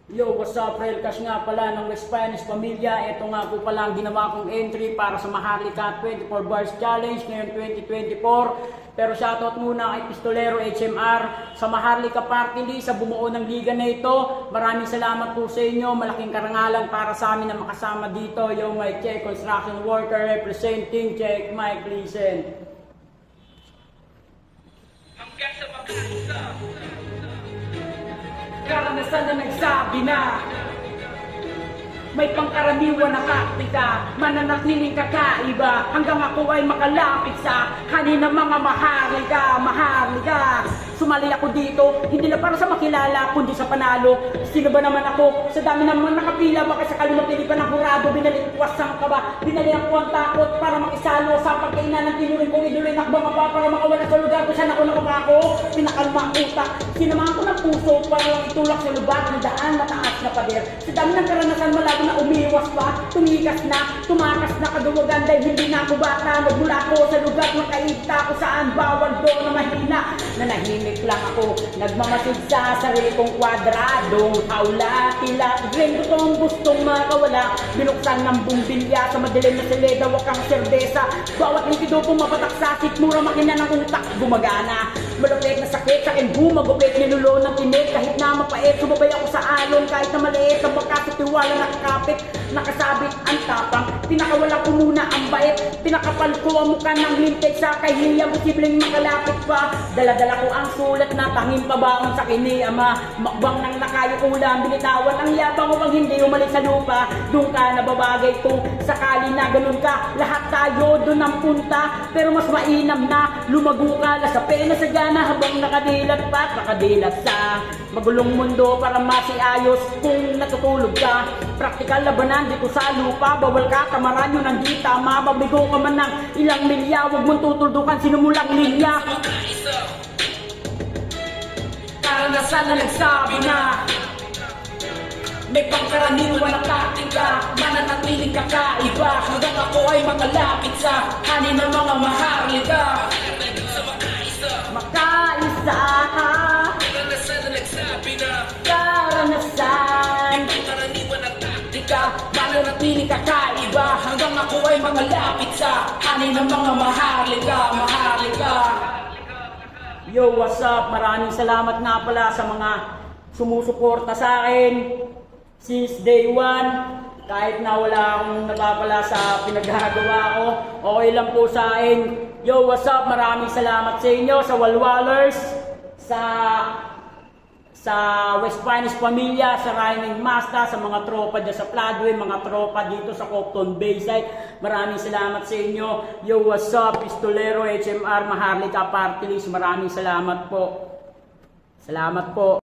Yo, what's up, Rail Cash nga pala ng West Spanish Pamilya. Ito nga po pala ang ginawa kong entry para sa Maharlika 24 Bars Challenge ngayon 2024. Pero shoutout muna kay Pistolero HMR sa Maharlika Party List sa bumuo ng liga na ito. Maraming salamat po sa inyo. Malaking karangalan para sa amin na makasama dito. Yo, Mike Check, construction worker representing Check Mike Listen. Hanggang sa makakita Karanasan na nagsabi na may pangkaraniwan na taktika, mananatiling kakaiba hanggang ako ay makalapit sa kanina mga maharlika. Sumali ako dito, hindi na para sa makilala, kundi sa panalo. Sino ba naman ako? Sa dami naman nakapila, baka sa kalumapili pa ng hurado, binalikwasan ka ba? Binalihan ko ang takot para makisalo sa pagkainan ng tinuloy kong iduloy, nakbang pa para makawala sa lugar kung saan ako nakapako. Pinakalma ang utak, sinamahan ko ng puso para lang itulak sa lugar ng daan mataas na pader. Sa dami ng karanasan, malabo na umiwas pa, tumikas na, tumakas na kaduwagan dahil hindi na ako bata. Nagmula ako sa lugar, makaita ko saan, bawal doon na mahina. Nanahimik lang ako, nagmamasid sa sarili kong kwadradong hawla, tila, rin gustong makawala. Binuksan ng bumbilya sa madilim na seleda, wakang serbesa. Bawat likido pumapatak sa sikmura, makina ng utak, gumagana. Malupit na sakit, sa akin bumagupit, nilulo ng tinig, kahit na mapait, sumabay ako sa alon, kahit na maliit, ang pagkakatiwala nakakapit, nakasabit ang tapang, pinakawala ko muna ang bait, pinakapal ko ang mukha ng lintik sa kahiya, posibleng makalapit pa, daladala ko ang sulat na tanging pabaon sa kini ama, makbang ng nakayo ulam, binitawan ang yabang upang hindi umalik sa lupa, doon ka nababagay kung sakali na ganun ka, lahat tayo doon ang punta, pero mas mainam na lumago ka, sa pena sa gana habang nakadilat pa, nakadilat sa magulong mundo para masiayos kung natutulog ka, praktikal labanan dito sa lupa, bawal ka kamaran yun ang di tama, mabigo ka man ng ilang milya, huwag mong tutuldukan sinumulang linya. Karanasan na nagsabi na may pangkaraniwan na taktika, mananatiling kakaiba hanggang ako ay makalapit sa kanina mga maharlika. Makaisa Karanasan na nagsabi na karanasan, may karaniwan na taktika, mananatiling kakaiba hanggang ako ay makalapit sa kanina mga maharlika. Yo, what's up? Maraming salamat nga pala sa mga sumusuporta sa akin since day one. Kahit na wala akong napapala sa pinaggagawa ko, okay lang po sa akin. Yo, what's up? Maraming salamat sa inyo, sa Walwalers, sa West Spanish Pamilya, sa Rhyming Master, sa mga tropa dyan sa Floodway, mga tropa dito sa Copton Bayside. Maraming salamat sa inyo. Yo, what's up? Pistolero HMR, Maharlika Party List. Maraming salamat po. Salamat po.